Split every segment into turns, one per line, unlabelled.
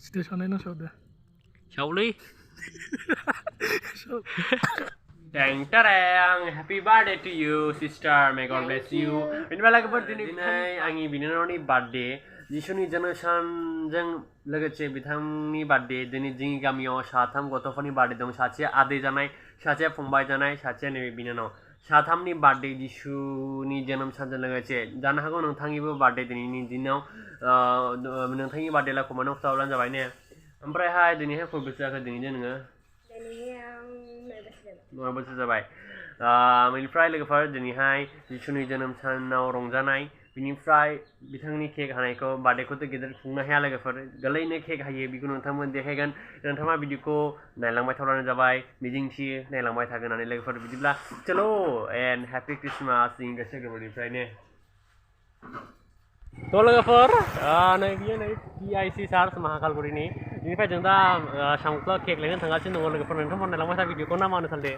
Station na show de.
Shauli. Dang tarang, happy birthday to you, sister. May God bless you. Ini malah birthday ini, Agni binaroni birthday. Jisu ni generation jeng logoche bitangni birthday. Dini jingi kamiyo satham gotofani birthday dong. Sache ade janai, sache fungbai janai, sache nebi binano. Sathamni birthday Jisu ni janam sanjang logoche. Jana hago nong thangi bo birthday dini ni dino. Nong thangi birthday la kumano ftaulan jabai ne. Amprai hai dini hai full bisa ke dini jenenga. Nggak bisa jabai. Minifrai lagi far dini hai Jisuni janam sanau rongjanai. Minifrai bitangni cake hanai ko birthday ko tu gider fungna hai lagi far. Galai ne cake hai biku nong thamun deh kan. Nong thama video ko nailang mai thoran jabai. Mijing si nailang mai thagan ane lagi far video lah. Chalo and happy Christmas ingat saya ke minifrai ne. तो लगा फर नहीं बिया नहीं PIC सार महाकाल गुड़ी नहीं इनफा जंदा Shangla cake लेने थंगा चिन नंगल लगा फर नंथम मन लंगा सा वीडियो को ना मानो थलदे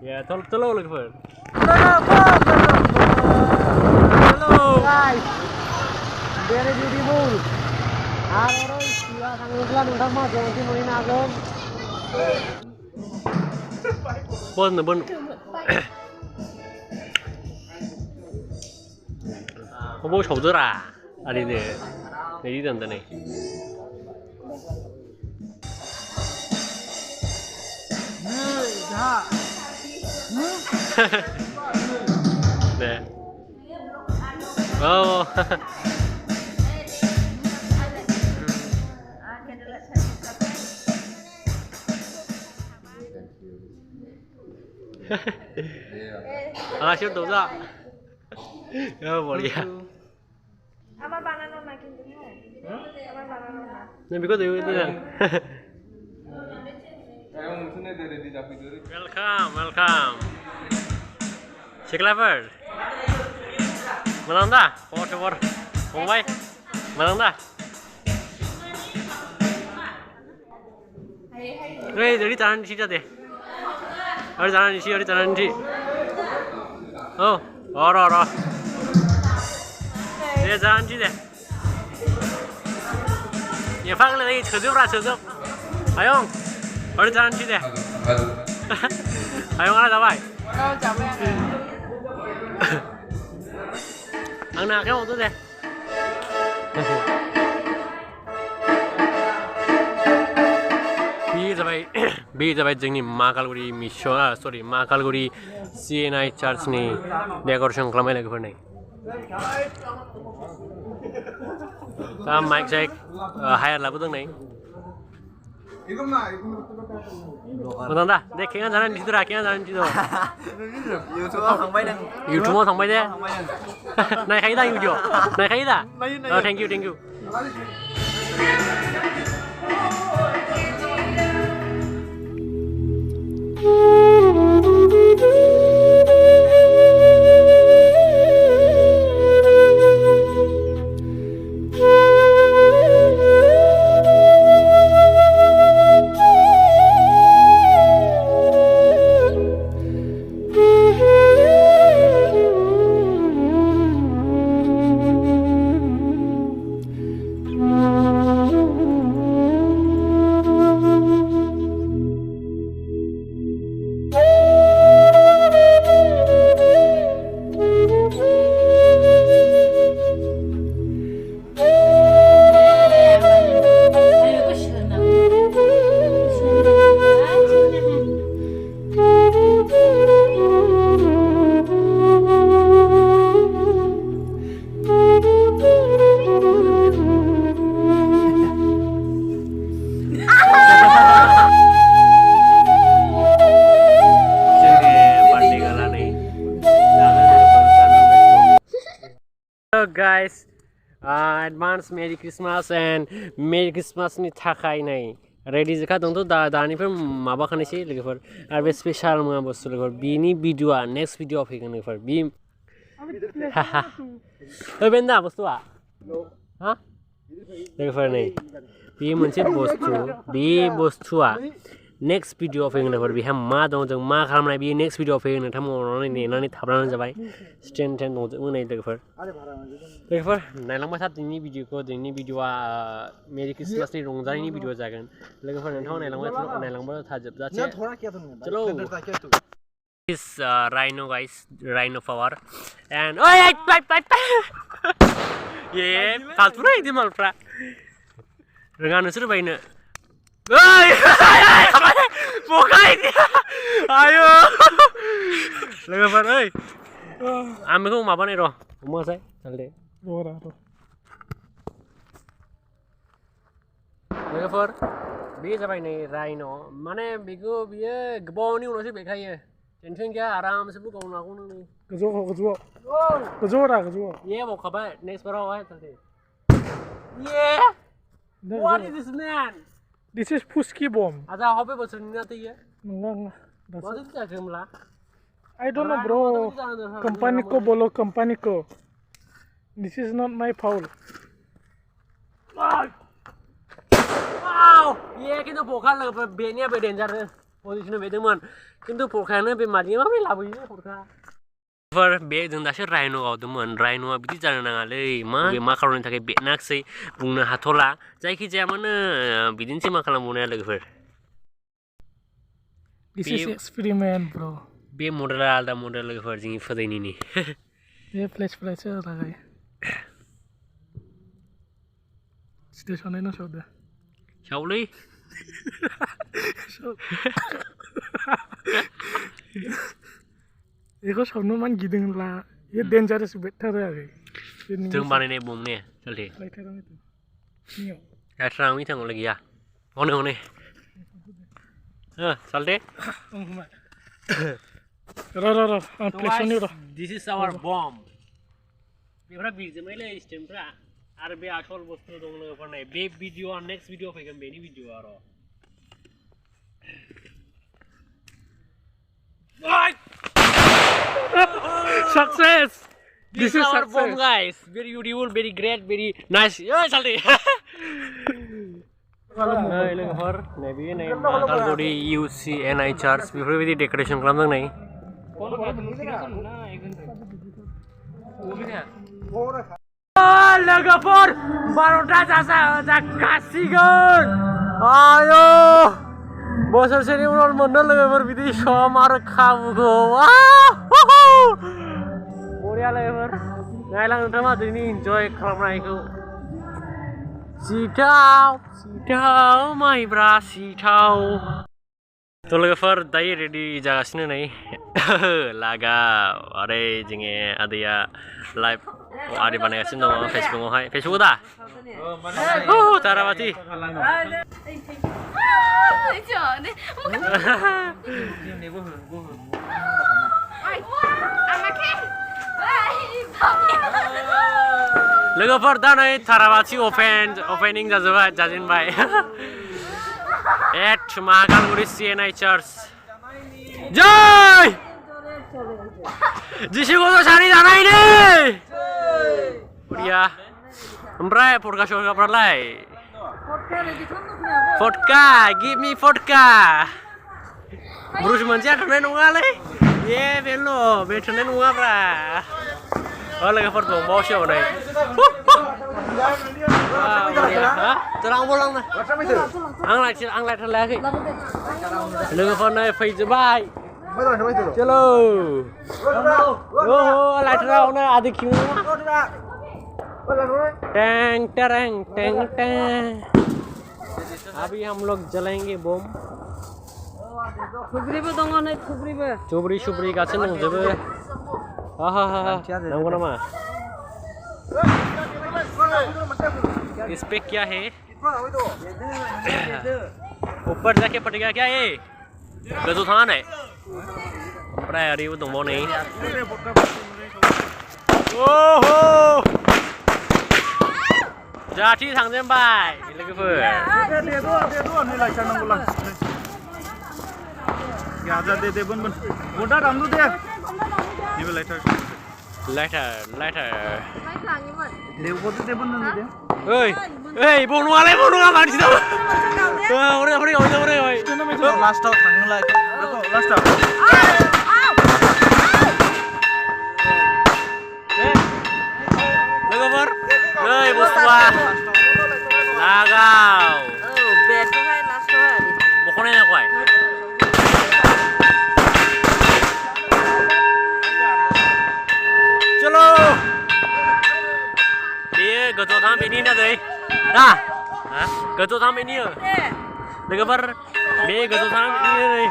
या चलो लगा फर हेलो गाइस very beautiful आरो सिवा थांगला नोंथां मा जोंथि मोइन आगोन बन 뭐 저더라 아니네 내리던데네 네 하나씩 도자 बढ़िया
আমার বানানো না কিন্তু হ্যাঁ আমার বানানো না
नहीं बिको दे itu kan welcome Ceklever menang dah cover Mumbai menang dah jadi jalan di sini deh harus jalan di sini oh ora ये जान जी दे ये फाक ले ये छजो आयों और जान जी दे आयों आ जा भाई अंगना क्या होता दे बी जाबाय जोंनि महाकालगुरि मिशन सरि महाकालगुरि CNI चार्चनि डेक'रेसन खालामनाय लोगोफोर नै दा माइक साइक हायार लाबोदों नै मोजां दा दे केङा जानानै दिन्थिदोरा केङा जानानै दिन्थिदो इउटुबाव थांबाय दे नायखायो दा भिडिअ नायखायो दा thank you guys advance Merry Christmas and Merry Christmas ni थाखाय नै रेडी जखा दंथ' दानिफ्राय माबाखानोसै लोगोफोर आरो बे स्पेशाल मुवा बुस्थु लोगोफोर बिनि भिडिअआ नेक्स्ट भिडिअआव फैगोन लोगोफोर बि बेन्दा बुस्थुआ हा लोगोफोर नै बे मोनसे बुस्थु बे बुस्थुआ नेक्स्ट भिडिअ फैगोन लोगोफोर बेहा मा दं जों मा खालामनाय बे नेक्स्ट भिडिअ फैगोन नोंथांमोन नेनानै थाब्लानो जाबाय स्टेन टेन दंजोबो नै लोगोफोर नायलांबाय था दिनैनि भिडिअखौ दिनैनि भिडिअआ मेरि क्रिसमासनि रंजानायनि भिडिअ जागोन लोगोफोर नोंथाङा नायलांबाय थाजोबजासे चलो is rhino guys, rhino power and oh yeah फालतु रे इदि मालफ्रा रोङा नोंसोर बायनो ओइ बखाय आयो लोगोफोर ओइ आं बेखौ माबानाय र' हमोसाय चालदे लोगोफोर बे जाबाय नै राइन' माने बेखौ बियो गोबावनि उनावसो बेखायो टेनसन गैया आरामसे गावनो हागौ नों नै गोजौआव ये बावखाबाय नेक्स्ट बारावहाय चालदे ये what is this man
This is Puski bomb.
Ada hobe bosorनि ना तैयो
नंगा
बाजो जाखो हमला
I don't know bro. Company को बोलो company को. This is not my foul.
Wow! ये किन्तु पोखा लोगोफोर बेनिया बे डेन्जार पोजिसनाव बेदोंमोन किन्तु पोखायानो बे मादिया माबोरै लाबोयो पोखा फोर बे जों दासो राइन' गावदोंमोन राइन'आ बिदि जानो नाङालै मा खालामनो थाखाय बेनाखसै बुंनो हाथ'ला जायखिजाया मानो बिदिनोसै मा खालामबावनाया लोगोफोर
This is experiment bro.
बे मडेला आलदा मडेल लोगोफोर जोंनि फोदैनिनि
बे फ्लेश लागाय स्टेशनै न सावदो
सावलै
बेखौ सावनो मान गिदोंला ये डेन्जारस बेटार आरो
जों बानायनाय बम ने चालदे लाइटारां मी थांगोला गैया हनै चालदे
र आं फ्लेशनि र
दिस इज आवर बम बेफोरा बिरजोबनायलै स्टेमफ्रा आरो बे आसल बुस्थु दं लोगोफोर नै बे भिडिअआ नेक्स्ट भिडिअ फैगोन बेनि भिडिअआ र'
Success!
This is our bomb guys. Very beautiful, very great, very nice. Yeah, salty. Hey, look नै बे नै मालगुरि UCNI चार्ज बेफोरबायदि डेक'रेसन खालामदों नै लोगोफोर 12टा जाखासिगोन आयो बोसोरसेनि उनाव मोननो लोगोफोर बिदि सम आरो खाबुखौ बरिया लोगोफोर नायलां नोंथाङा दिनै इन्जय खालामनायखौ सिथाव माइब्रा सिथाव थ' लोगोफोर दायो रेडि जागासिनो नै लागा आरो जोंनि आदैया लाइभ आरि बानायगासिनो दङ फेसबुकआवहाय फेसबुकआव दा ताराबाति लोगोफोर दा नै ताराबाति ओपनिं जाजेनबाय एट महाकालगुरि CNI चार्च जय जिसु गथ' सानै जानाय नै बरिया ओमफ्राय फटका सटकाफ्रालाय फटका गिभ मी फटका ब्रुस मोनसेया थोनाय नङालै ए बेल' बे थोनाय नङाब्रा लोगोफोर दंबावोसो हनै आंबो लांनो आं लाइटार लायाखै लोगोफोर नै फैजोबबाय चलो लाइटारावनो आदि खिमो टेंग टेरेंग टेंग टेंग अभी हम लोग जलाएंगे बम
थुब्रिबो दङ नै थुब्रि
सुब्रि गासिनो दंजोबो नंगौ नामा इस पे क्या है ऊपर जाके पटेगा क्या ये गजो थान है ओमफ्राय ओरैबो दंबावो नै ओहो जाथि थांजेनबाय लोगोफोर दे बन बन्दा दामदो दे नैबे लाइटार लेवबोदो दे बन दे ओइ बन नङा मानसि दं
लास्टआव थांनोलाय बेखौ लास्टआव
लोगोफोर नै बुस्थुआ लागाव
बेखौहाय लास्टआवहाय
बख'नाय नायखौहाय चलो बेयो गोजौआव थां बेनि ना दै दा गोजौआव थां बेनि लोगोफोर बे गोजौआव थां बेनि नै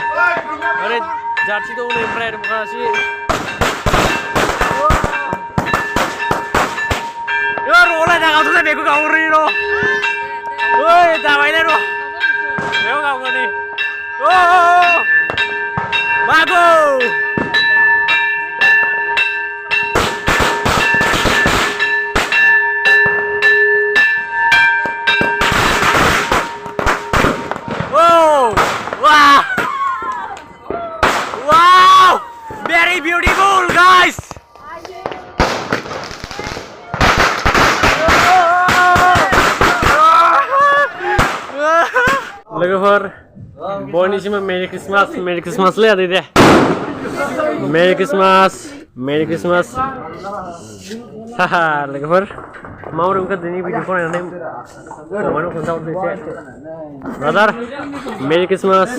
ओरै जाथि दं नै ओमफ्राय माखासे रोलाय नागावथ' बेखौ गावग्रोनि र' ओइ जाबायलै र' बेयाव गावग्रोनि मागौ Wow! Very beautiful, guys! लोगोफोर बयनिसिमबो मेरि क्रिसमास लै आदै दे मेरि क्रिसमास हाहा लोगोफोर माबोरै मोनखो दिनै भिडिअखौ नायनानै कमेन्टआव खोन्थाहरदो एसे ब्रादार मेरि क्रिसमास